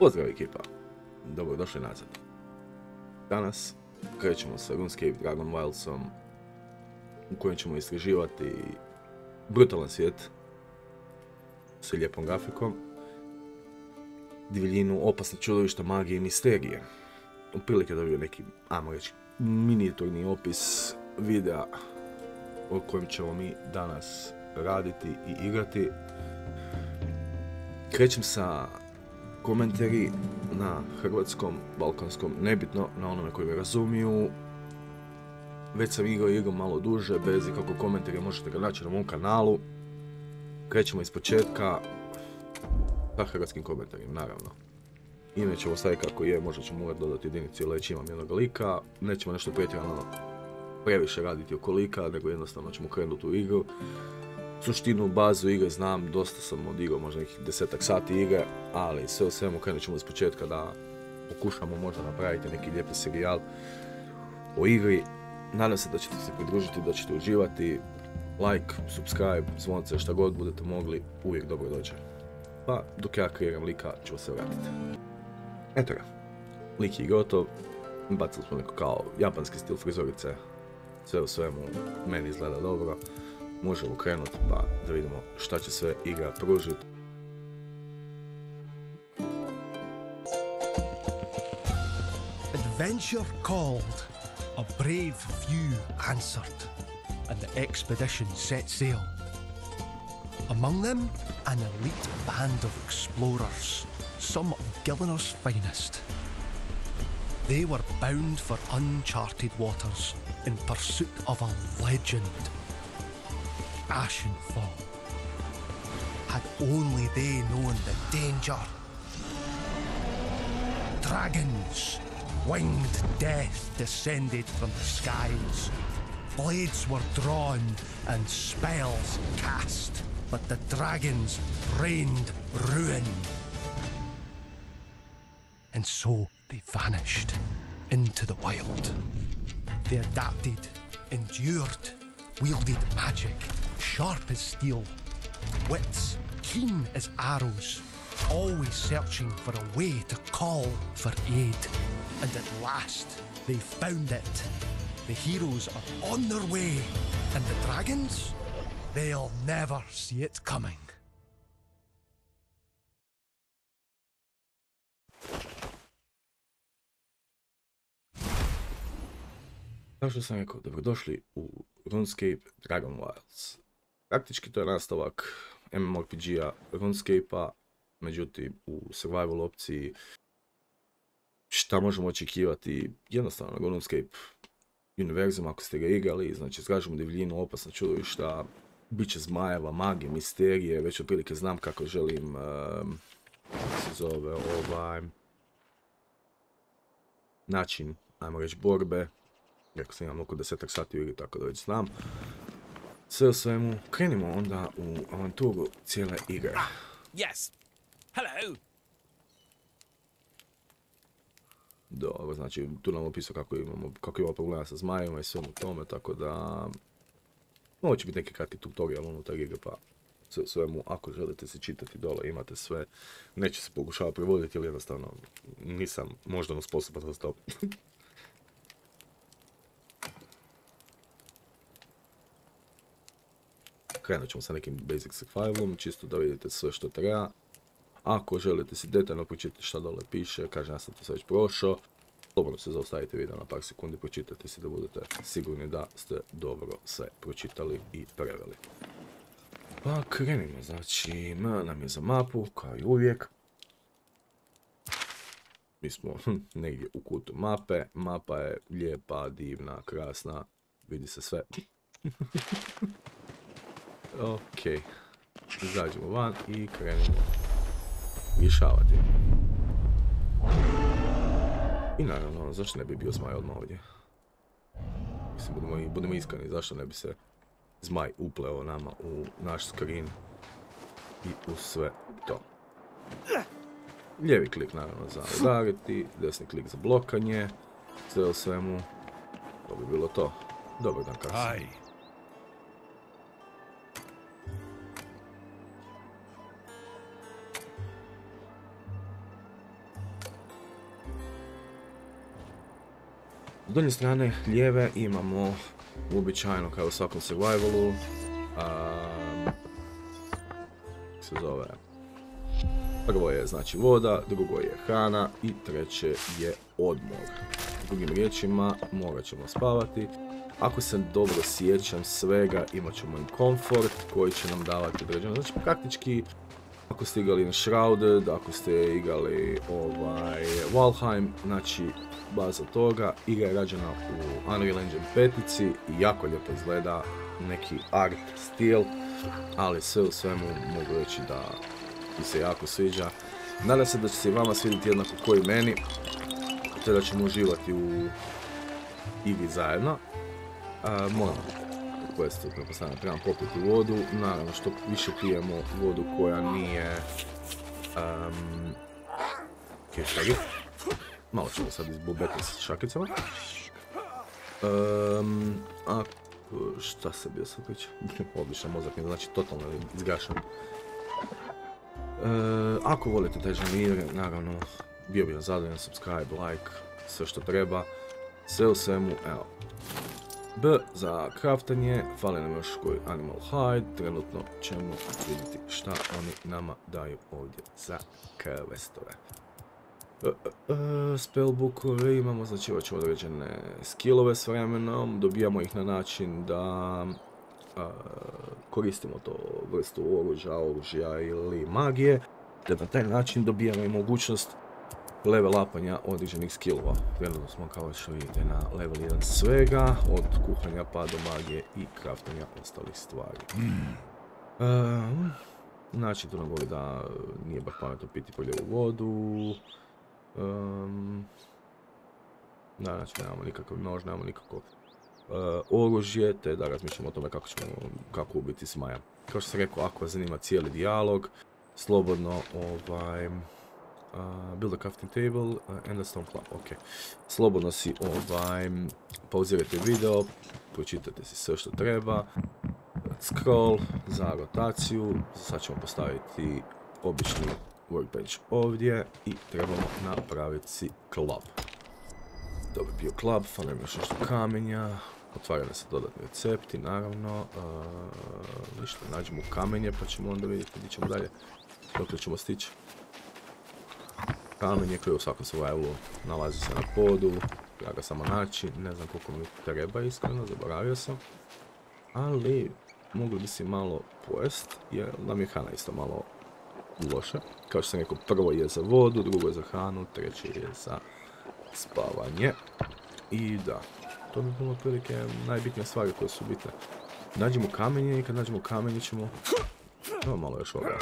Pozdrav ekipa, dobrodošli nazad. Danas krećemo sa RuneScape Dragon Wildsom u kojem ćemo istraživati brutalan svijet sa lijepom grafikom, divljinu, opasne čudovišta, magije i misterije. Otprilike dobio neki, ajmo reći, minijaturni opis videa o kojem ćemo mi danas raditi i igrati. Krećem sa komentari na hrvatskom, balkanskom, nebitno, na onome koji me razumiju. Već sam igrao igru malo duže, bez ikakvog komentara možete ga naći na mom kanalu. Krećemo iz početka sa hrvatskim komentarima, naravno. Ime ćemo staviti kako je, možda ćemo morati dodati jedinicu ili već imam jednog lika. Nećemo nešto pretjerano previše raditi oko lika, nego jednostavno ćemo krenuti u igru. Suštinu, bazu igre znam, dosta sam odigrao, možda nekih 10-ak sati igre, ali sve u svemu krenut ćemo iz početka da pokušamo možda napraviti neki lijepi serijal o igri. Nadam se da ćete se pridružiti, da ćete uživati. Like, subscribe, zvonce, šta god budete mogli, uvijek dobro dođe. Pa dok ja kreiram lika ću se vratiti. Eto ga, lik je gotov, bacili smo neko kao japanski stil frizorice, sve u svemu meni izgleda dobro. Možemo krenuti pa da vidimo šta će sve igra pružiti. Adventure called, a brave few answered, and the expedition set sail. Among them, an elite band of explorers, some of Gillinor's finest. They were bound for uncharted waters in pursuit of a legend. Ashenfall. Had only they known the danger. Dragons, winged death descended from the skies. Blades were drawn and spells cast, but the dragons rained ruin. And so they vanished into the wild. They adapted, endured, wielded magic, sharp as steel, wits keen as arrows, always searching for a way to call for aid. And at last, they found it. The heroes are on their way, and the dragons, they'll never see it coming. Kao što sam rekao, dobrodošli u RuneScape Dragon Wilds. Praktički to je nastavak MMORPG-a RuneScape-a, međutim u survival opciji šta možemo očekivati jednostavno na RuneScape univerzum ako ste ga igrali, znači izgražamo divljinu, opasna čudovišta, bit će zmajeva, magije, misterije, već otprilike znam kako želim, kako se zove, način, ajmo reći, borbe. Rekao sam imam oko 10-ak sati u igri, tako da već znam. Sve u svemu, krenimo onda u avanturu cijele igre. Yes. Hello. Dobro, znači tu nam opisao kako imamo problema sa zmajima i svemu tome, tako da ovo će biti neki kratki tutorial unutar igre, pa sve u svemu, ako želite se čitati dole, imate sve. Neće se pokušavati prevoditi, jer jednostavno nisam možda sposoban za to. Krenut ćemo sa nekim basic survivalom, čisto da vidite sve što treba. Ako želite si detaljno pročitati šta dole piše, kažem ja sam to sve već prošao, slobodno se zaustavite video na par sekundi, pročitajte si da budete sigurni da ste dobro sve pročitali i preveli. Pa krenimo, znači nam je za mapu, kao i uvijek. Mi smo negdje u kutu mape, mapa je lijepa, divna, krasna, vidi se sve. Ok, izađemo van i krenemo rješavati. I naravno, zašto ne bi bio zmaj odmah ovdje? Mislim, budemo iskreni, zašto ne bi se zmaj upleo nama u naš screen i u sve to. Lijevi klik naravno za udariti, desni klik za blokanje, sve u svemu, to bi bilo to. Dobar dan, kako si? donje strane lijeve imamo uobičajeno kao u svakom survivalu se zove, prvo je znači voda, drugo je hrana i treće je odmor. Drugim riječima morat ćemo spavati. Ako se dobro sjećam svega, imat ćemo i komfort koji će nam davati određeno. Znači praktički ako ste igrali na Shrouded, ako ste igrali Valheim, znači baza toga, igra je rađena u Unreal Engine 5 i jako lijepo izgleda, neki art stil, ali sve u svemu mogu reći da mi se jako sviđa. Nadam se da će se i vama svidjeti jednako kao i meni, te da ćemo uživati u igri zajedno. Moram questu, pretpostavljam, trebam popiti vodu, naravno što više pijemo vodu koja nije čekaj, malo ćemo sad izbubeti s šakicama. Šta se bio sad priča? Odličan mozak, znači totalno izgašan. Ako volite te žanire, naravno, bio bi zadovoljan, subscribe, like, sve što treba. Sve u svemu, evo. B za craftanje, fali nam još koji animal hide, trenutno ćemo vidjeti šta oni nama daju ovdje za questove. Spellbookove imamo, znači ovo ćemo određene skillove s vremenom, dobijamo ih na način da koristimo to vrstu oružja ili magije, te na taj način dobijamo i mogućnost level upanja određenih skillova. Trenutno smo kao što vidite na level 1 svega, od kuhanja pa do magije i craftanja ostalih stvari. Znači tu nam govori da nije baš pametno piti prljavu vodu. Znači nemamo nikakav nož, nemamo nikakvo oružje, te da razmišljamo o tome kako ubiti Smaja. Kao što sam rekao, ako vas zanima cijeli dijalog, slobodno build a crafting table and a stone club, ok. Slobodno si pauzirajte video, pročitajte si sve što treba. Scroll za rotaciju, sad ćemo postaviti obični workbench ovdje i trebamo napraviti si club. To bi bio club, fali nam još nešto kamenja, otvaraju se dodatni recepti, naravno. Ništa, nađemo kamenje pa ćemo onda vidjeti gdje ćemo dalje, dok ćemo stići. Kamenje koje u svakom survivalu nalazi se na podu, ja ga samo naći, ne znam koliko mi treba iskreno, zaboravio sam. Ali mogli bi si malo pojest, jer nam je hrana isto malo loša. Kao što sam rekao, prvo je za vodu, drugo je za hranu, treće je za spavanje. I da, to bi bilo otprilike najbitnije stvari koje su bitne. Nađemo kamenje i kad nađemo kamenje ćemo... Evo malo još ovoga.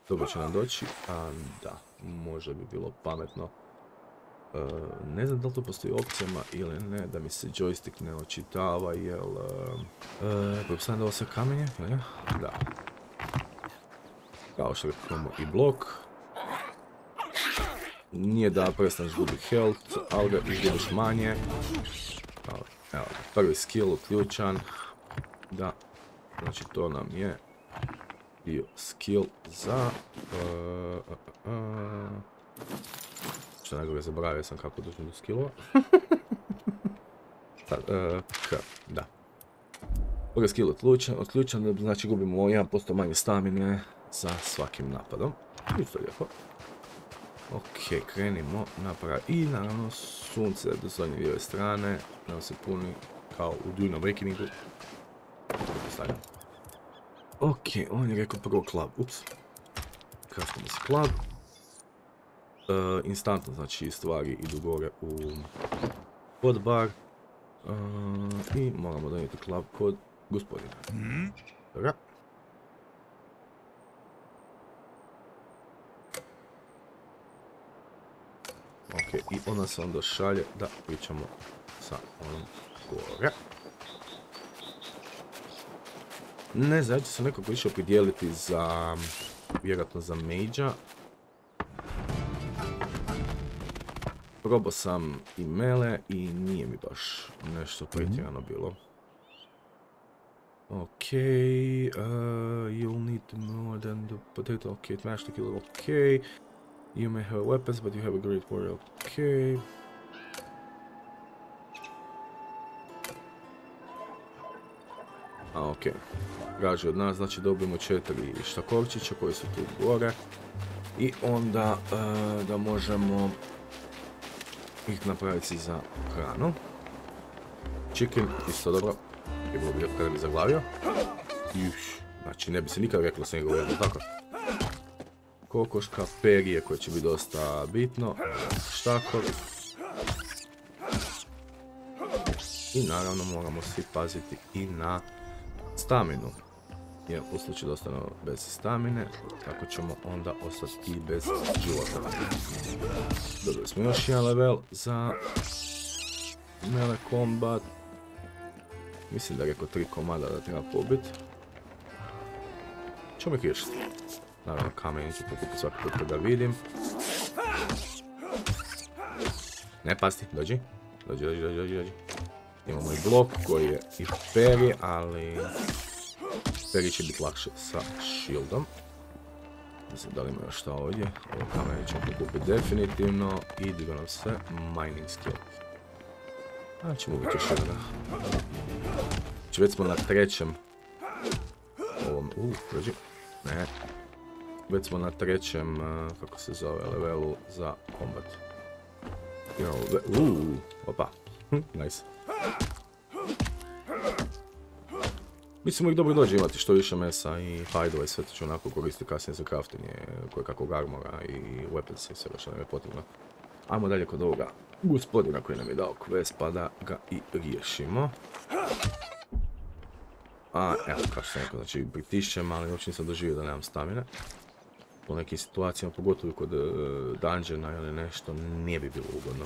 Dobro će nam doći, a da, možda bi bilo pametno. Ne znam da li to postoji opcijama ili ne, da mi se joystick ne očitava, jel... Pretpostavljam da ovo sve kamenje, ne? Da. Kao što imamo i blok. Nije da prestaneš gubiti health, ali ga izgubiš manje. Evo, prvi skill uključan. Da, znači to nam je bio skill za... Što najgore zaboravio sam kako došli do skillova. Da. Prvi skill otključan, znači gubimo 1% manje stamine za svakim napadom. Isto lijepo. Ok, krenimo napraviti. I naravno sunce do zadnje lijeve strane nam se puni kao u Dune Awakeningu. Ok, on je rekao prvo club. Ups. Craftamo se club. Instantno, znači stvari idu gore u hotbar. I moramo donijeti club kod gospodina. Dobra. Ok, i ona se onda šalje da pričamo sa onom gore. Ne znam, ću se nekako više opredijeliti za, vjerojatno za Mage-a. Probao sam i mele i nije mi baš nešto pretjerano bilo. Ok, you'll need more than the potato, ok, smash the killer, ok. You may have weapons, but you have a great warrior, ok. A, okej. Traži od nas, znači dobijemo 4 štakorčića koji su tu gore. I onda da možemo ih napraviti za hranu. Chicken, isto dobro. Je bilo bi kada bi zaglavio. Znači, ne bi se nikad reklo da sam ga ujedno, tako. Kokoška, perije koje će biti dosta bitno. Štakor. I naravno moramo svi paziti i na staminu. Jer u slučaju da ostanemo bez stamine, tako ćemo onda ostati i bez života. Dobili smo još jedan level za melee combat. Mislim da je rekao 3 komada da treba pobiti. Ćemo ih riješiti. Naravno kamen ću pokupiti svaki put kada vidim. Ne pasti, dođi. Dođi. Imamo i blok koji je i peri, ali peri će biti lakše sa shieldom. Mislim da li ima još šta ovdje. Ovo kamen ćemo pokupiti definitivno i digo nam se mining skill. A ćemo biti još jedna. Znači već smo na trećem ovom, dođi. Ne. Već smo na trećem, kako se zove, levelu za kombat. Opa, nice. Mislim uvijek dobro dođe imati što više mesa i hajdova i sve to ću onako koristiti kasnije za craftinje koje kakvog armora i weaponsa i svega što nam je potrebno. Ajmo dalje kod ovoga gospodina koji nam je dao quest pa da ga i riješimo. A evo kao što sam rekao, znači pritišćem, ali uopće nisam doživio da nemam stamine. Po nekim situacijama, pogotovo kod dungeona ili nešto, nije bi bilo ugodno.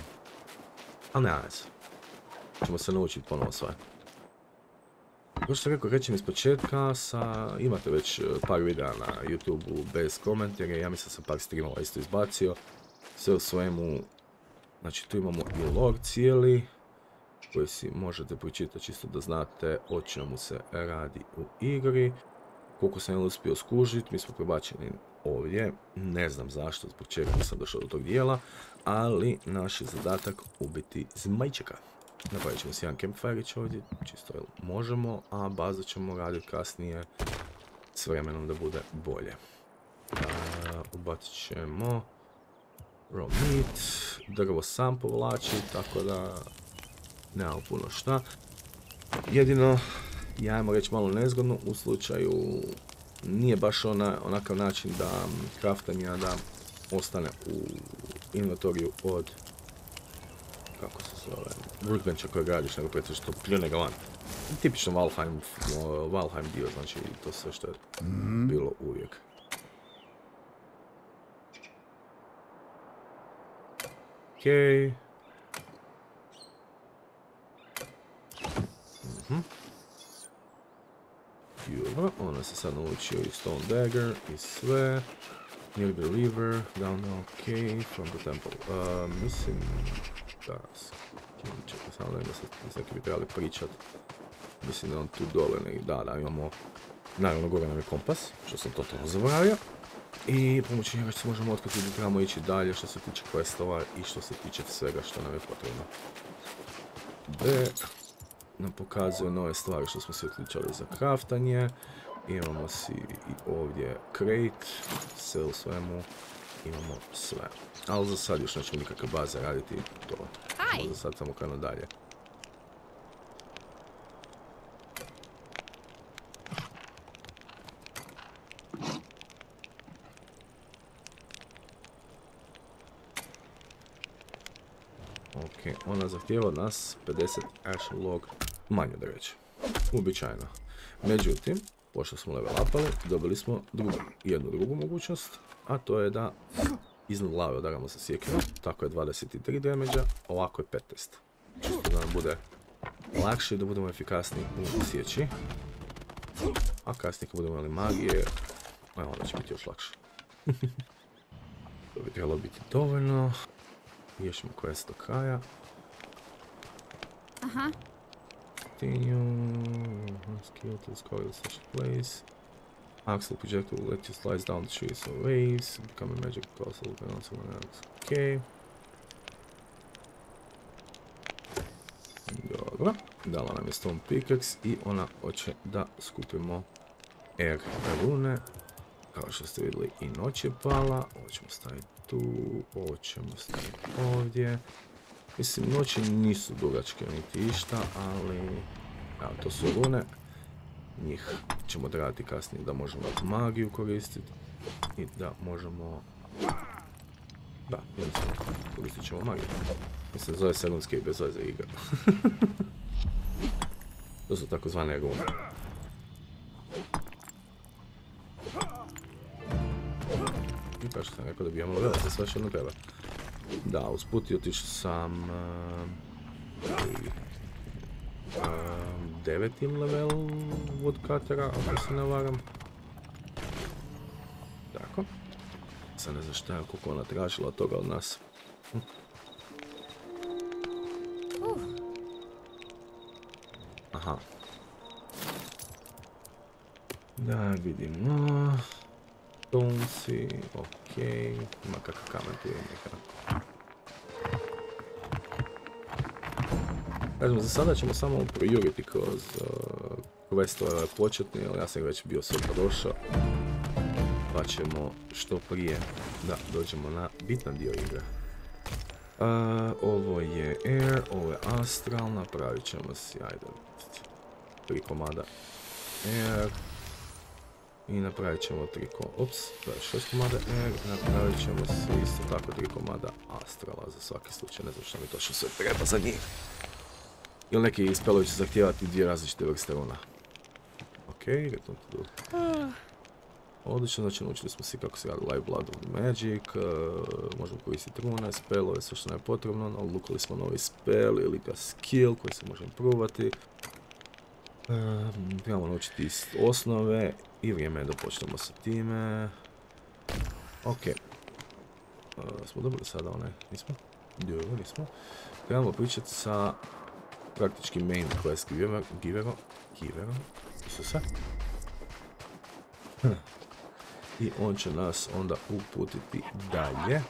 Ali ne, ajde. Ćemo se naučiti ponovo sve. Kao što sam rekao, rećem iz početka, imate već par videa na YouTube-u bez komentara, ja mislim da sam par streamova isto izbacio. Sve u svemu, znači tu imamo i lore cijeli, koji si možete pročitati čisto da znate o čemu se radi u igri. Koliko sam je uspio skužiti, mi smo prebačeni ovdje, ne znam zašto, zbog čega nisam došao do tog dijela, ali naš je zadatak ubiti zmajčeka. Napravit ćemo si jedan campfire ovdje, čisto možemo, a bazu ćemo raditi kasnije s vremenom da bude bolje. Ubacit ćemo raw meat, drvo sam povlači, tako da nemamo puno šta. Jedino, ja ajmo reći malo nezgodno, u slučaju nije baš onakav način da craftanja da ostane u inventoriju od, kako se zove, workbencha koje gradiš, nego preto što pljune ga van. Tipično Valheim dio, znači to sve što je bilo uvijek. Okej. Dobro, ona se sad naučio i Stone Dagger i sve. Near the river, down, ok, from the temple. Mislim da čekaj, samo da s nekim bi trebali pričat. Mislim da on tu dole negdje, da, imamo, naravno gore nam je kompas, što sam totalno zaboravio. I pomoću njega se možemo otkriti da trebamo ići dalje što se tiče questova i što se tiče svega što nam je potrebno. B nam pokazuje nove stvari što smo se uključali za craftanje. Imamo si i ovdje crate, sve u svemu, imamo sve. Ali za sad još nećemo nikakve baze raditi, to za sad samo krenu dalje. Ok, ona zahtijeva od nas 50 ashen log manje da reći. Uobičajeno. Međutim, pošto smo level upali, dobili smo jednu drugu mogućnost, a to je da iznad glave udaramo sa sjekirom, tako je 23 damage-a, ovako je 15. Čisto da nam bude lakše i da budemo efikasni u sjeći. A kasnije kad budemo imali magije, onda će biti još lakše. To bi trebalo biti dovoljno. Riješimo quest do kraja. Continue. Skill to score in such a place. Axle projectile will let you slice down the trees or waves. Become a magic castle and on someone else. Okay. Dobro. Dala nam je Stone Pickaxe i ona hoće da skupimo Air rune. Kao što ste vidjeli i noć je pala. Ovo ćemo staviti tu, ovo ćemo staviti ovdje. Mislim, noći nisu dugačke niti išta, ali evo, to su rune. Njih ćemo odraditi kasnije da možemo magiju koristiti i da možemo... Da, jednostavno koristit ćemo magiju. Mislim, zove se RuneScape bez veze igra. To su takozvane rune. I kao što sam rekao da bi imamo level, za sve što jedno treba. Da, usput otišao sam 9. level woodcuttera, ako se ne varam. Tako. Sad ne znam šta je, koliko ona tražila od toga od nas. Aha. Da vidimo. Stonesi, okej. Ima kakav kamen tu je neka. Kažem, za sada ćemo samo projuriti kroz questove početni, ali ja sam već bio sve došao. Pa ćemo što prije da dođemo na bitan dio igre. Ovo je Air, ovo je Astral, napravit ćemo si, ajde, 3 komada Air. I napravit ćemo 6 komada Air, napravit ćemo si isto tako 3 komada Astrala za svaki slučaj, ne znam što mi točno sve treba za njih. Ili neki spelovi će zahtijevati 2 različite vrste runa. Okej, return to do. Odlično, znači naučili smo si kako se radi Lifeblood of Magic, možemo koristiti rune, spelove, sve što nam je potrebno, odlukali smo novi spell ili ga skill koji se može improvati. Trebamo naučiti iz osnove i vrijeme je da počnemo sa time. Ok. Smo dobili sada one, nismo? Dobro, nismo. Trebamo pričati sa praktički main quest giverom. Isto sve. I on će nas onda uputiti dalje.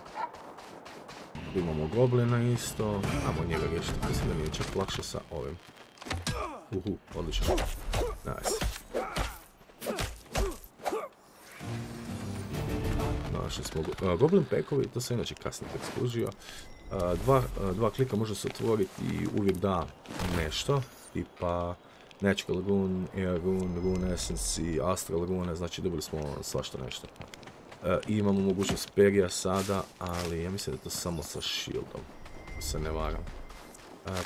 Imamo goblina isto. Ajmo njega riješiti, mislim da nije čak lakše sa ovim. Odlično. Nice. Našli smo goblin pekovi, to se inače kasnije tek skužio. Dva klika može se otvoriti i uvijek da nešto. Tipa Natural Rune, Air Rune, Rune Essence, Astral Rune, znači dobili smo svašta nešto. I imamo mogućnost perija sada, ali ja mislim da je to samo sa shieldom, ako se ne varam.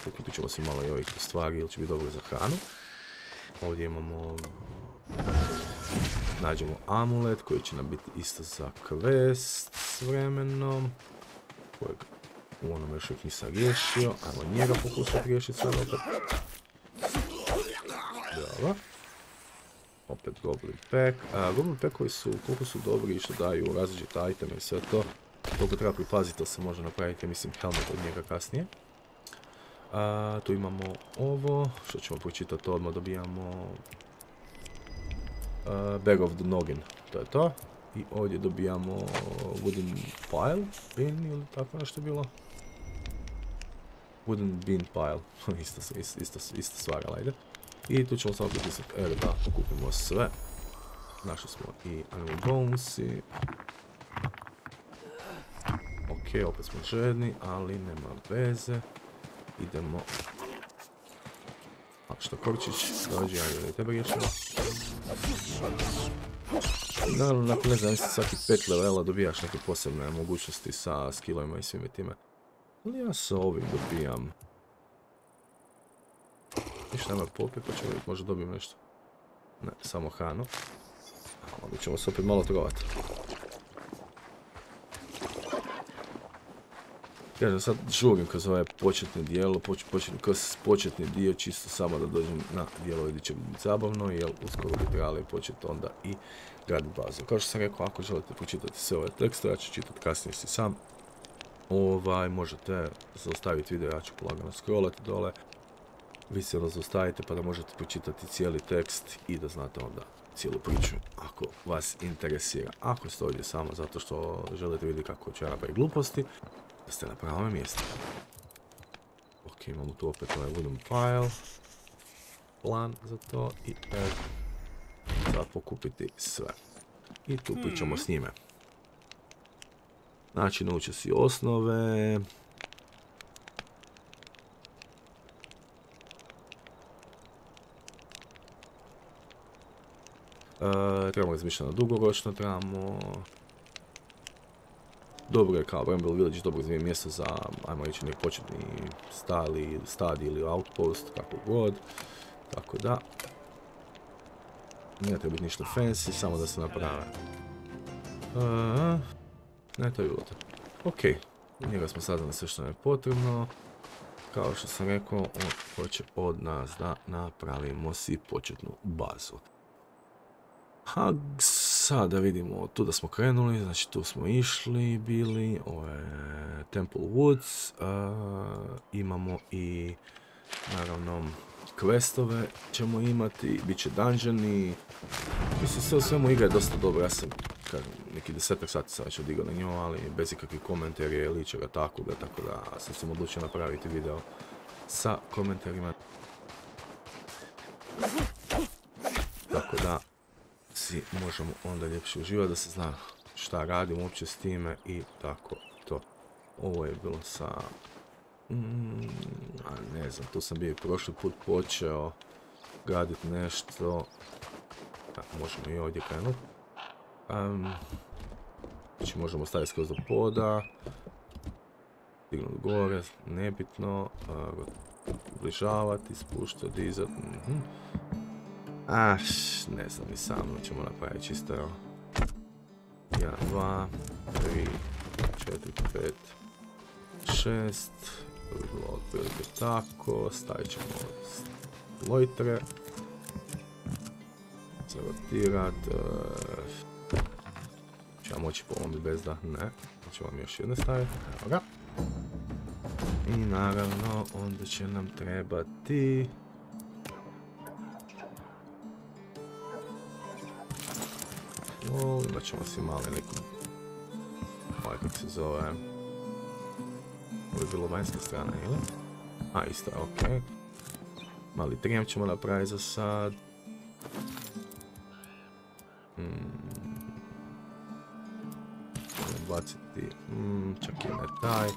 Pokupit ćemo si malo i ovih stvari, ili će biti dobro za hranu. Ovdje imamo... Nađemo amulet koji će nam biti isto za quest s vremenom. Kojeg u onome još uvijek nisam riješio. Ajmo njega pokušati riješiti sad opet. Dobro. Opet Goblin Pack. Goblin Packovi su, koliko su dobri i što daju različite iteme i sve to. Koliko treba pripaziti da se može napraviti, mislim, helmet od njega kasnije. Tu imamo ovo, što ćemo pročitati odmah, dobijamo Bag of the Noggin, to je to. I ovdje dobijamo Wooden Pile, bin ili tako nešto je bilo. Wooden Bean Pile, ista stvar, ali ajde. I tu ćemo samo pritisati R da pokupimo sve. Našli smo i Animal Bones i... Ok, opet smo žedni, ali nema veze. Idemo... A što Korčić, dođi, ajde da i tebe riješimo. Naravno, nakon ne znam, svaki 5 levela dobijaš neke posebne mogućnosti sa skillovima i svime time. Ali ja sa ovim dobijam... Ništa nema popet, pa ćemo vidjeti, možda dobijem nešto. Ne, samo hranu. Onda ćemo se opet malo trovati. Kažem, sad žurim kroz ovaj početni dijelo, početni dio čisto samo da dođem na dijelo gdje će biti zabavno, jer uskoro bi trebali početi onda i graditi bazu. Kao što sam rekao, ako želite pročitati sve ove tekste, ja ću čitati kasnije si sam. Možete zaustaviti video, ja ću polagano scrollati dole. Vi se zaustavite pa da možete pročitati cijeli tekst i da znate onda cijelu priču ako vas interesira. Ako ste ovdje samo zato što želite vidjeti kako ću ja napraviti gluposti, da ste na pravom mjestu. Ok, imamo tu opet ovaj wooden pile. plan za to i sad pokupiti sve. I tu pričamo s njime. Znači, naučio si osnove. Trebamo razmišljati na dugoročno, trebamo... Dobro je kao Bramble Village, dobro je mjesto za, ajmo reći, nek početni stadij ili outpost, kako god. Tako da... Ne treba biti ništa fancy, samo da se naprave. Ne, to je bilo to. Okej, njega smo saznali sve što nam je potrebno. Kao što sam rekao, on hoće od nas da napravimo si početnu bazu. A sad da vidimo, tu da smo krenuli, znači tu smo išli, bili, ovo je Temple Woods, imamo i naravno questove ćemo imati, bit će dungeoni, mislim sve u svemu igra je dosta dobra, ja sam neki 10 sati sam već odigao na nju, ali bez ikakvih komentarija ili čega takoga, tako da sam odlučio napraviti video sa komentarima. Tako da si možemo onda ljepše uživati, da se zna šta radim uopće s time i tako to. Ovo je bilo sa... ne znam, tu sam bio prošli put počeo graditi nešto. Možemo i ovdje krenuti. Znači možemo staviti skroz do poda. Stignuti gore, nebitno. Približavati, spuštati, dizati. Ne znam, i sam ćemo napraviti čisto, evo. 1, 2, 3, 4, 5, 6. To bi bilo otprilike tako. Stavit ćemo lojtre. Zarotirat. Ću ja moći po ovom bez da ne. Ću vam još jedne staviti. Evo ga. I naravno, onda će nam trebati... Imat ćemo si mali neku... Ovaj kako se zove... Ovo je bilo vanjska strana, ili? Isto je, okej. Mali trijem ćemo napraviti za sad. Baciti... čak i ne taj.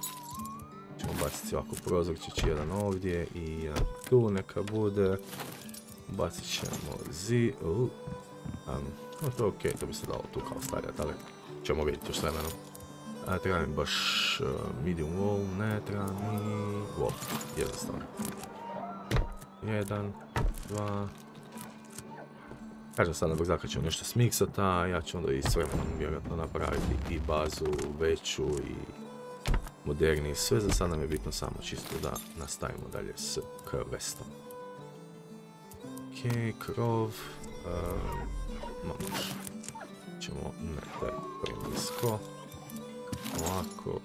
Ćemo baciti ovako prozorčić, jedan ovdje i jedan tu neka bude. Bacit ćemo no to je okej, to bi se dalo tu kao stavljati, ali ćemo vidjeti još s vremenom. Treba mi baš medium wall, ne treba mi wall, jednostavno. 1, 2... Kažem sad na brzaka ćemo nešto smiksati, a ja ću onda i s vremenom vjerojatno napraviti i bazu veću i moderniji. Sve za sad nam je bitno samo čisto da nastavimo dalje s questom. Okej, krov... ćemo, ne, to je premisko. Ovako.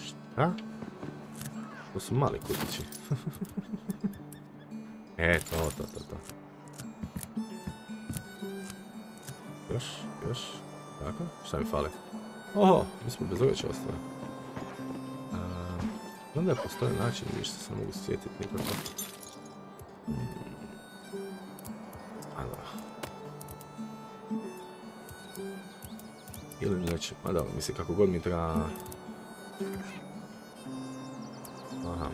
Šta? To su mali kutići. To. Još. Tako, šta mi fali? Oho, mi smo bez oveća ostali. Onda postoji način, ništa se ne mogu sjetiti nikako. Ili neće, da, mislim kako god mi treba...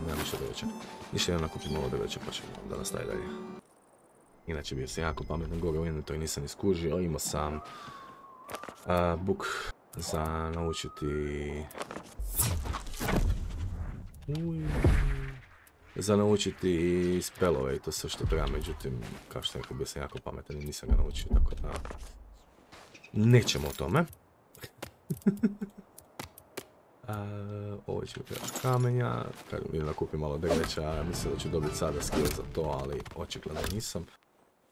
Nema ništa drveća. Ništa jedno nakupim ovo drveća pa ćemo da nastavi dalje. Inače bio sam jako pametno gore u inventory, nisam iskužio, imao sam book za naučiti... Za naučiti spellove i to sve što treba, međutim, kao što rekao, bio sam jako pametan i nisam ga naučio, tako da... Nećemo o tome. Ovo ću trebaš kamenja, kažem idem da kupim malo drveća, mislim da ću dobiti sada skill za to, ali očigledno nisam.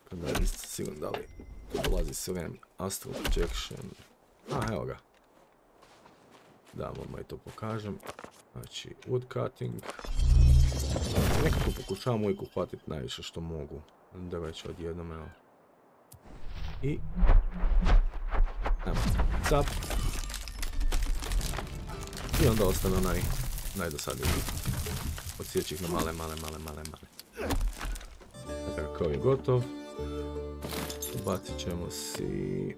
Kada nisam sigurno da li tu dolazi sve, Astral Projection, evo ga. Da, odmah i to pokažem. Znači, woodcutting. Nekako pokušavam uvijek uhvatiti najviše što mogu. Drveća odjednom, evo. I... Cap. I onda ostane onaj najdosadniji. Odsjeći ih na male. Krov je gotov. Bacit ćemo si...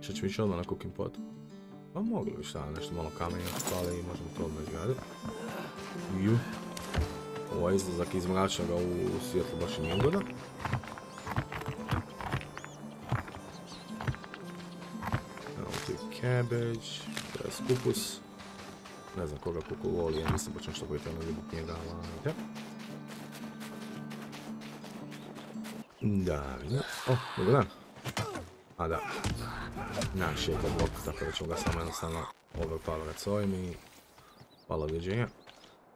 Što ćemo ići odmah na cooking pot? Pa mogli bi šta, nešto malo kamenja spali i možemo to odmah izgraditi. Ovaj izlazak iz mračnoga u svjetlo baš i nije ugodan. Evo ti cabbage, to je kupus. Ne znam koga kuku voli, ja mislim počnem što pojitano ljubit njega, ali... Da, vidim. Dobar dan. A da. Naš je to blok, tako da ćemo ga samo jednostavno overpowerat s ovim i hvala doviđenja.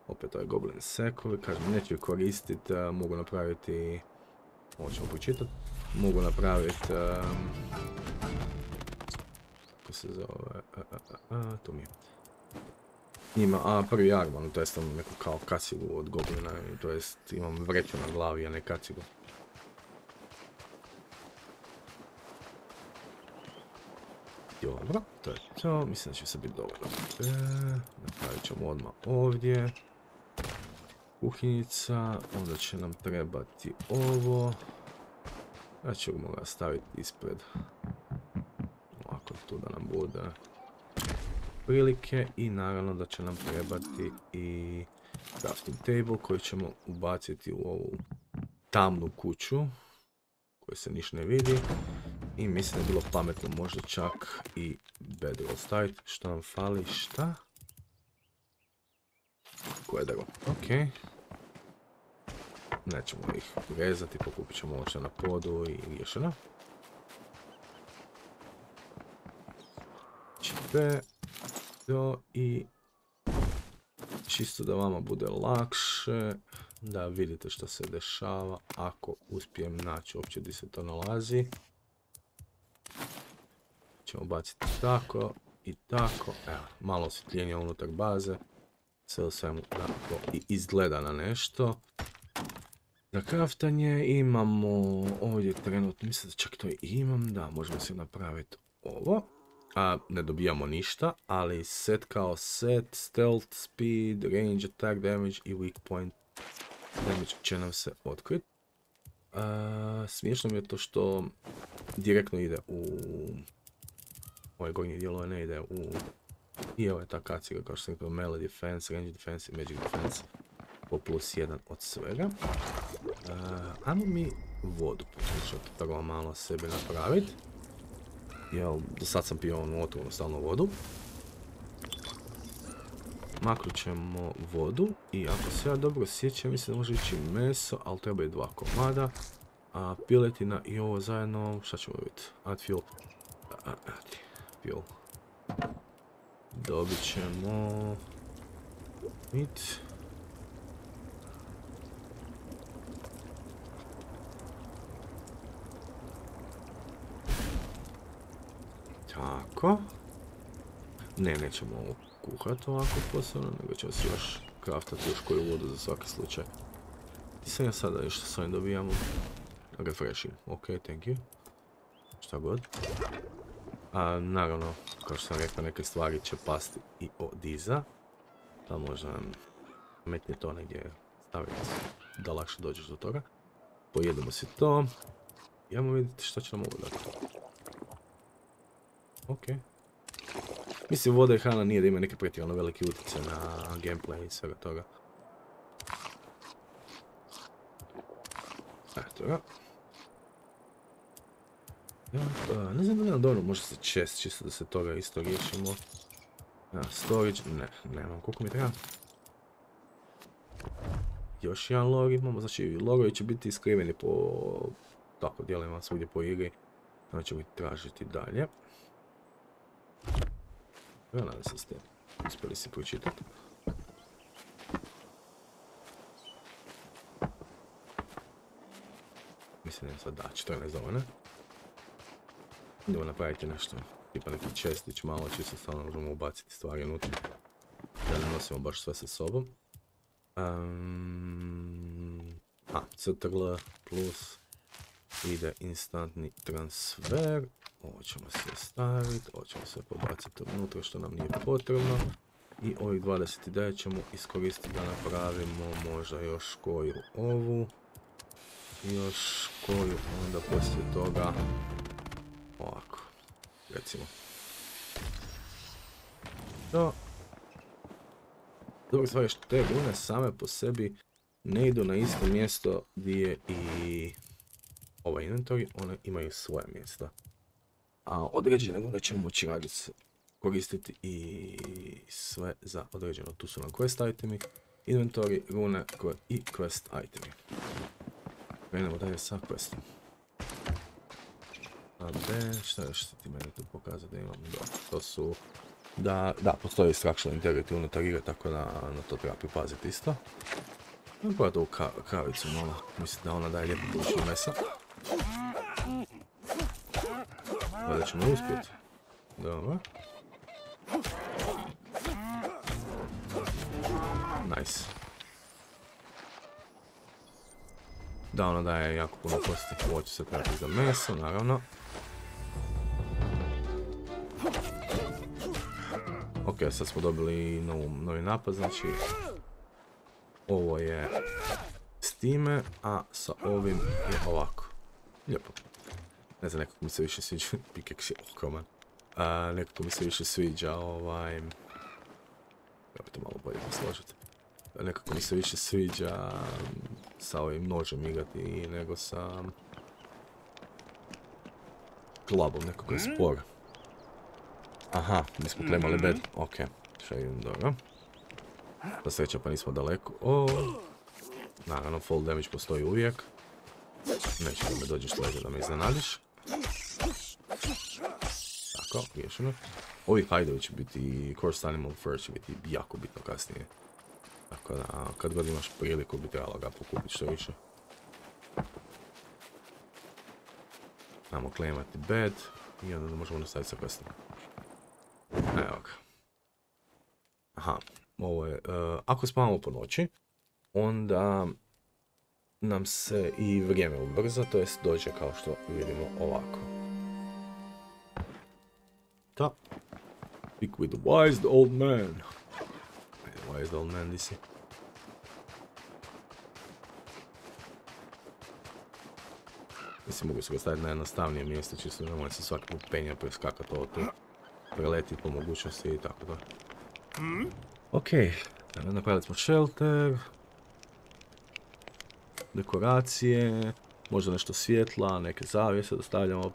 Opet ovaj goblin sekovi, kažem, neću ih koristit, mogu napraviti... Ovo ćemo počitat. Mogu napraviti... Kako se zove... Tu mi je. Ima, prvi armon, to jest imam neku kao kacigu od goblina, to jest imam vreću na glavi, a ne kacigu. Dobro, to je to, mislim da će se biti dovoljno. Napravit ćemo odmah ovdje. Kuhinjica, onda će nam trebati ovo. Ja ćemo ga staviti ispred. Ovako tu da nam bude prilike i naravno da će nam trebati i crafting table koji ćemo ubaciti u ovu tamnu kuću koju se niš ne vidi. I mislim da je bilo pametno možda čak i bedroll staviti. Što nam fali? Šta? Koje drvo? Ok. Nećemo ih urezati, pokupit ćemo ovo na podu i riješeno. Čipe. To i čisto da vama bude lakše, da vidite što se dešava ako uspijem naći uopće gdje se to nalazi. Ćemo baciti tako i tako, evo, malo osvjetljenja unutar baze, sve u svemu da to i izgleda na nešto. Za kraftanje imamo ovdje trenutno, mislim da čak to i imam, da, možemo se napraviti ovo. Ne dobijamo ništa, ali set kao set, stealth, speed, range, attack damage i weak point damage će nam se otkriti. Smiješno mi je to što direktno ide u ovaj gornji dijelove, ne ide u... I evo je ta kaciga kao što sam rekao, melee defense, range defense i magic defense po plus 1 od svega. Ajmo mi vodu pokušati prvo malo sebi napraviti. Jel, do sad sam pio onu otrovnu stalnu vodu. Maknut ćemo vodu i ako se ja dobro sjećam, mislim da može ići meso, ali treba i 2 komada. Piletina i ovo zajedno, šta ćemo vidjeti? Add fuel. Fuel. Dobit ćemo... meat. Tako. Ne, nećemo ovo kuhati ovako posebno, nego ćemo si još kraftati još koju vodu za svaki slučaj. I sam ja sada još s ovim dobijamo refreshing. Ok, thank you. Šta god. Naravno, kao što sam rekao, neke stvari će pasti i od iza. Da možda metni to negdje staviti da lakše dođeš do toga. Pojedemo si to. Idemo vidjeti što će nam ovo dati. Ok. Mislim, voda i hrana nije da ima neke pretjerano velike utjecaj na gameplay i svega toga. Eto ga. Ne znam da nemam dobro, može se chest, čisto da se toga isto riješimo. Storage, ne, nemam, koliko mi treba. Još jedan log imamo, znači logovi će biti iskriveni po tako dijelima svugdje po igri. Znači ćemo ih tražiti dalje. Nadam se ste uspjeli si pročitati. Mislim da je sad da, 14 dovoljno. Idemo napraviti nešto, tipa neki čestić malo, čisto stvarno možemo ubaciti stvari unutra. Da ne nosimo baš sve sa sobom. CTRL plus ide instantni transfer. Ovo ćemo se staviti, ovo ćemo se pobaciti unutra što nam nije potrebno. I ovih 29 ćemo iskoristiti da napravimo možda još koju ovu. I još koju onda poslije toga ovako. Recimo. To. Druga stvar je što te rune same po sebi ne idu na isto mjesto gdje je i ovaj inventory, one imaju svoje mjesta. A određene rune ćemo moći raditi, koristiti i sve za određeno. Tu su nam quest itemi, inventory, rune i quest itemi. Krenemo dalje sa questom. A B, šta još ti meni tu pokazati da imam? To su... Da, postoji extraction integrity unutar igre, tako da na to treba pripaziti isto. Pogledaj ovu kravicu malo, mislim da ona daje lijepo količinu mesa. Da ćemo uspjeti. Dobro. Nice. Da, ona daje jako puno kosti. Ovo će se trebati za meso, naravno. Ok, sad smo dobili novi napad, znači ovo je s time, a sa ovim je ovako. Lijepo. Ne znam, nekako mi se više sviđa, pickaxe je ogroman. Nekako mi se više sviđa ja bi to malo bolje posložiti. Nekako mi se više sviđa sa ovim nožem igrati nego sa klabom, nekako je spor. Aha, nismo klemali bed, ok, šalim, dobro. Da sreća pa nismo daleko. Naravno, fall damage postoji uvijek. Neće da me dođeš leđa da me iznenadiš. Tako, riješeno. Ovi hajdovi će biti, Cursed Animal Fur će biti jako bitno kasnije. Tako da, kad god imaš priliku bi trebalo ga pokupiti što više. Znamo claimati bed i onda možemo nastaviti sa questom. Evo ga. Aha, ovo je, ako spavamo po noći, onda nam se i vrijeme ubrza, to jest dođe kao što vidimo ovako. Da. Speak with the wise old man. Wise old man, di si. Mislim, mogu se ga staviti na jednostavnije mjesto, čisto ne moram se svaki put penja preskakati ovo tu. Preletiti po mogućnosti i tako da. Ok, napravili smo shelter. Dekoracije, možda nešto svjetla, neke zavjese da stavljamo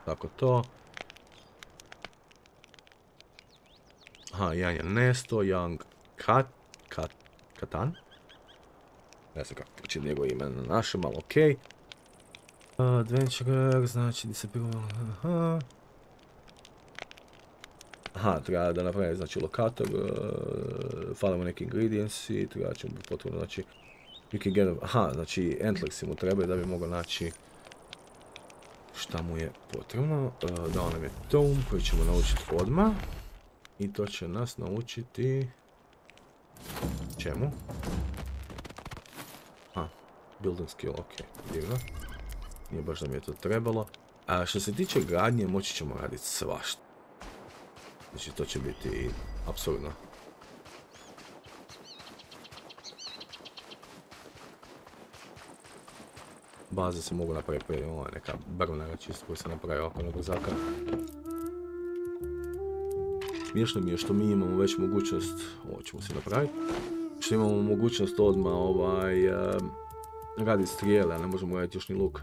tako to. Aha, jedan je Nesto, Young Katan. Ne znam kako počinu njegov ime na našem, ali ok. Adventurer, znači disappear. Aha, treba da napravim, znači, lokator, falimo neki ingredients i treba ćemo biti potrebno, znači, aha, znači, antlersi mu trebaju da bi mogao naći šta mu je potrebno. Dao nam je tome koji ćemo naučiti odmah. I to će nas naučiti... čemu? Building skill, ok, divno. Nije baš da mi je to trebalo. A što se tiče gradnje, moći ćemo raditi svašta. Znači, to će biti apsurdno. Baze se mogu napraviti, ovo je neka brvnara čisto koja se napravi ovako na brzaka. Smiješno mi je što mi imamo već mogućnost, ovo ćemo se napraviti, što imamo mogućnost odmah raditi strijele, a ne možemo raditi još ni luk.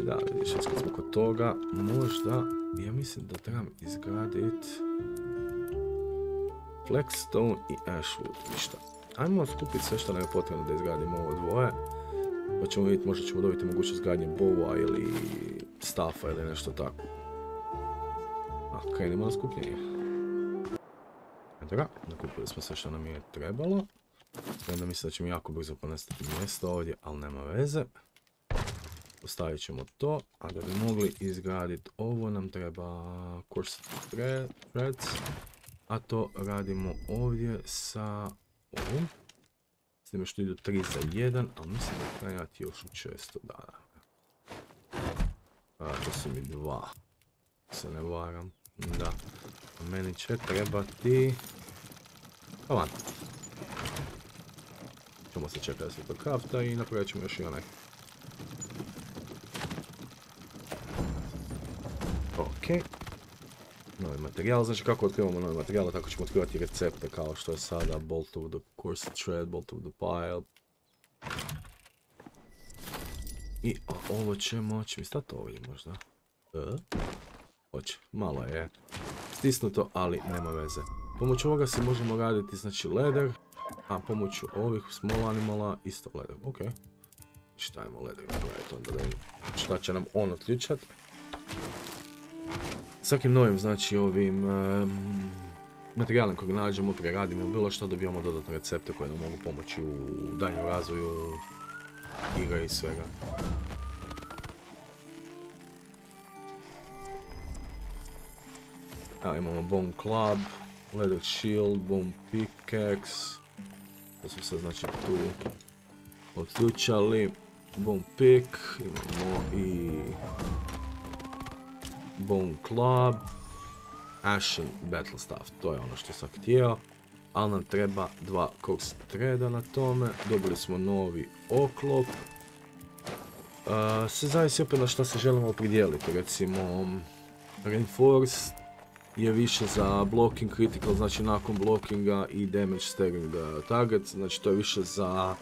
Da, vidiš, kad smo kod toga, možda, ja mislim da trebam izgraditi Flagstone i Ashwood, ništa. Ajmo skupiti sve što nam je potrebno da izgradimo ovo dvoje, pa ćemo vidjeti, možda ćemo dobiti mogućnost gradnje bowa ili staffa ili nešto tako. Krenimo na skupljenje. Eto, nakupili smo sve što nam je trebalo. Onda mislim da ćemo jako brzo ponestati mjesto ovdje, ali nema veze. Postavit ćemo to, a da bi mogli izgraditi ovo nam treba Cursed Threads, a to radimo ovdje sa ovim. S time što idu 3 za 1, ali mislim da trajati još u često dana. To su mi 2, se ne varam. Da, Meni će trebati... Avan. Ćemo se čekati da se to krafta i napravit ćemo još i onaj. Ok. Novi materijal, znači kako otkrivamo novi materijal, tako ćemo otkrivati recepte kao što je sada Bolt of the Cursed Thread, Bolt of the Pile. I ovo ćemo, će mi stati ovdje možda? Hoće, malo je stisnuto, ali nema veze. Pomoću ovoga se možemo raditi, znači leder, a pomoću ovih small animala isto leder, ok. Štajmo leder, gledajte onda da vidimo šta će nam on otključat. Svakim novim, znači ovim materijalom kojeg nađemo, preradimo bilo što, dobijamo dodatne recepte koje nam mogu pomoći u daljnjem razvoju igre i svega. Evo imamo Bone Club, Leather Shield, Bone Pickaxe. To smo se znači tu otključali. Bone Pick, imamo i Bone Club, Ashen Battle Staff, to je ono što sam htio. Ali nam treba 2 Cursed Threada na tome, dobili smo novi oklop. Sve zavisi opet na što se želimo opredijeliti, recimo Reinforced je više za blocking critical, znači nakon blockinga i damage staggering target, znači to je više za,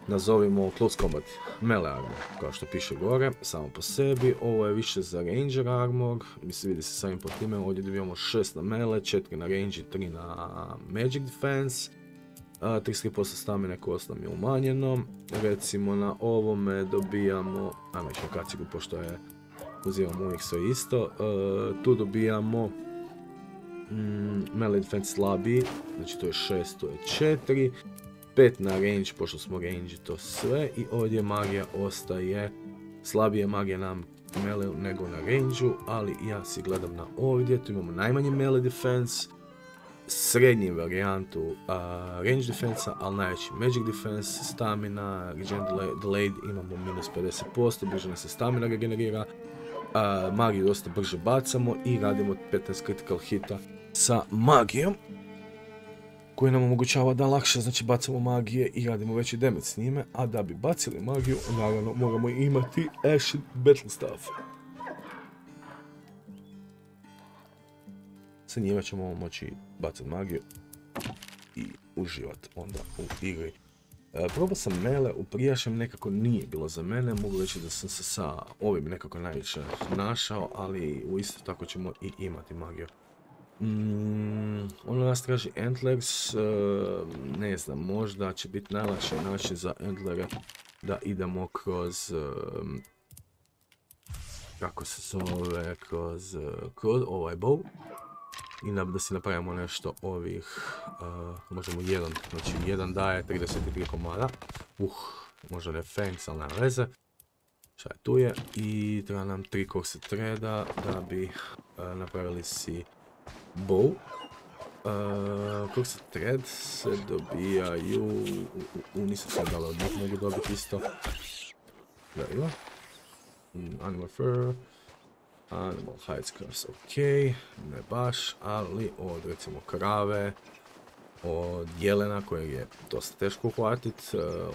nazovimo, close combat, melee armor, kao što piše gore, samo po sebi. Ovo je više za ranger armor, mislim vidi se samim po time, ovdje dobijamo 6 na melee, 4 na range i 3 na magic defense. 33% stamine kost nam je umanjeno, recimo na ovome dobijamo, ajmo ćemo kacigu pošto je uzimamo uvijek sve isto, tu dobijamo melee defense slabiji, znači to je 6, to je 4, 5 na range, pošto smo range to sve, i ovdje magija ostaje, slabije magija nam melee nego na range-u, ali ja si gledam na ovdje, tu imamo najmanje melee defense, srednji varijantu range defensa, ali najveći magic defense, stamina, regen delayed, imamo minus 50%, brže nam se stamina regenerira, magiju dosta brže bacamo i radimo 15 critical hita sa magijom, koji nam omogućava da lakše, znači, bacamo magije i radimo veći damage s njime, a da bi bacili magiju, naravno moramo imati Ashen Battle Staff. Sa njima ćemo moći bacati magiju i uživati onda u igri. Probao sam melee, u prijašnjem nekako nije bilo za mene, mogu reći da sam se sa ovim nekako najviše našao, ali u isto tako ćemo i imati magiju. Ono nas traži Antlers, ne znam, možda će biti najlakši način za Antlere da idemo kroz, kako se zove, kroz ovaj bow. I da si napravimo nešto ovih, možemo jedan, znači jedan daje 33 komada. Možda ne fangs, ali nema veze. Šta je tu je? I treba nam 3 Cursed Threada da bi napravili si bow. Cursed Thread se dobijaju, nisam sve dala od njih, mogu dobiti isto. Da ima. Animal Fur. Animal Hide Scars, ok, ne baš, ali od recimo krave, od jelena kojeg je dosta teško uhvatiti,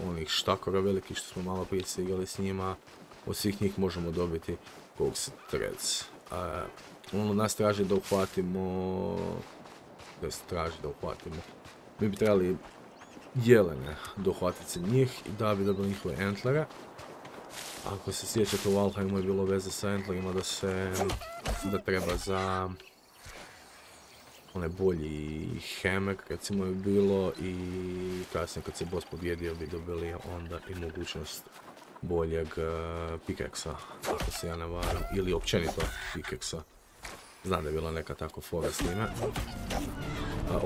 onih štakora velikih što smo malo prije se igrali s njima, od svih njih možemo dobiti Cursed Threads. Ono nas traži da uhvatimo, mi bi trebali jelene dohvatiti se njih i da bi dobili njihove antlere. Ako se sjećate, u Valheimu je bilo veze sa antlerima da treba za onaj bolji hammer, recimo je bilo, i kasnije kad se boss pobjedio bi dobili onda i mogućnost boljeg pickaxe-a, ako se ja ne varam, ili općenito pickaxe-a. Znam da je bila neka tako fora s time.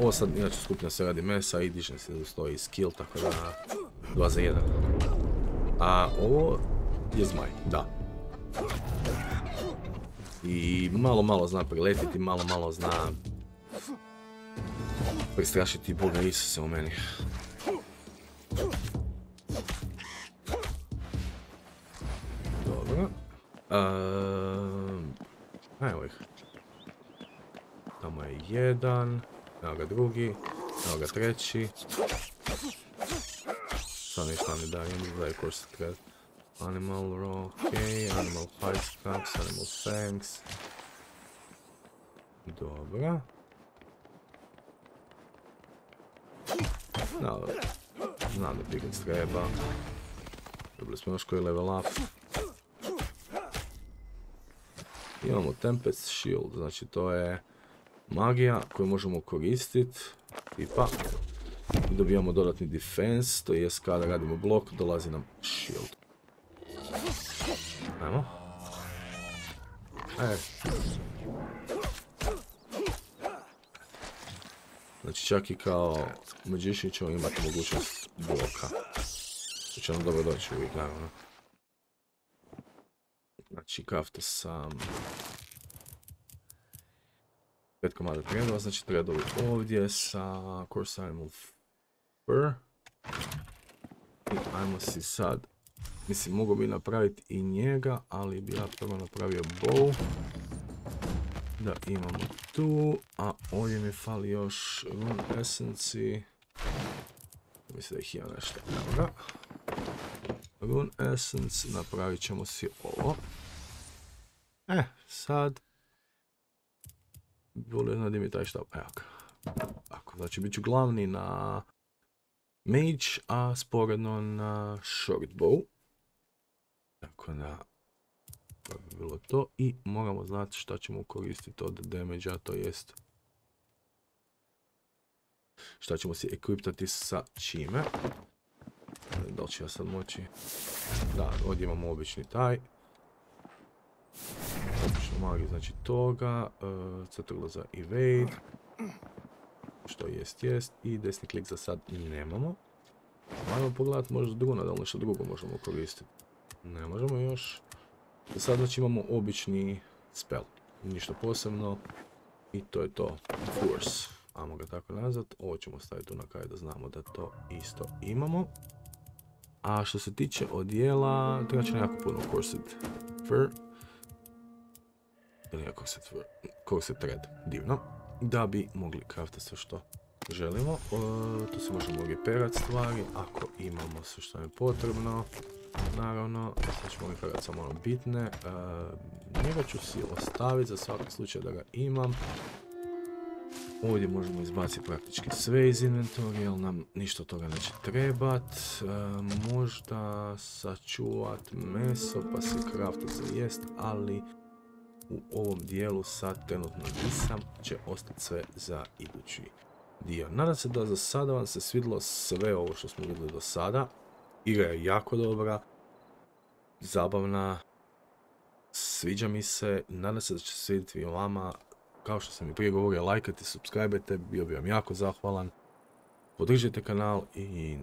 Ovo sad, inače, skupina se radi mesa i dižem se da stoji skill, tako da 2 za 1. A ovo je zmaj, da. I malo zna priletiti, malo zna prestrašiti Boga Isuse u meni. Dobro. Evo ih. jedan, evo ga drugi, evo ga treći. Sad ništa ne daje, da je course thread. Animal raw, ok, animal hide scraps, animal fangs. Dobra. No, znam da Pickens treba. Dobili smo još koji level up. Imamo Tempest Shield, znači to je magija koju možemo koristiti. Tipa. I dobijamo dodatni defense, to jest kada radimo blok dolazi nam shield. Ajmo. Znači čak i kao magician ćemo imati mogućnost bloka. To će nam dobro doći uvijek, naravno. Znači crafta sam 5 komada threadova, znači threadovi ovdje sa course animal fur. I ajmo si sad, mislim mogu bi napraviti i njega, ali bi ja prvo napravio bow. Da imamo tu, a ovdje mi fali još rune essence. Mislim da ih ima nešto. Evo ga. Rune essence, napravit ćemo si ovo. Sad. Volio znam gdje mi je taj štab. Evo ga. Tako, znači bit ću glavni na mage, a sporedno na short bow. Tako da. To bi bilo to. I moramo znati šta ćemo koristiti od damage-a, to jest šta ćemo si equiptati sa čime. Da li ću ja sad moći? Da, ovdje imamo obični taj. Obično magiju, znači toga. Crtilo za evade. Što jest. I desni klik za sad nemamo. Ajmo pogledati možda drugo, da li nešto drugo možemo koristiti. Ne možemo još. Sad znači imamo obični spell. Ništa posebno. I to je to. Force. Ajmo ga tako nazvat. Ovo ćemo staviti tu na kraj da znamo da to isto imamo. A što se tiče odjela, treba će jako puno corset fur. Ili ja corset thread. Divno. Da bi mogli craftati sve što želimo. Tu se možemo repairati stvari ako imamo sve što je potrebno. Naravno, sad ćemo ih gledati samo ono bitne. Njega ću si ostaviti za svaki slučaj da ga imam. Ovdje možemo izbaciti praktički sve iz inventorija, ali nam ništa od toga neće trebat. Možda sačuvat meso pa si crafta za jest, ali u ovom dijelu sad trenutno nisam, će ostati sve za idući dio. Nadam se da za sada vam se svidjelo sve ovo što smo vidjeli do sada. Igra je jako dobra, zabavna, sviđa mi se, nadam se da će se svidjeti i vama. Kao što sam i prije govorio, lajkajte, subscribe-ajte, bio bi vam jako zahvalan. Podržite kanal i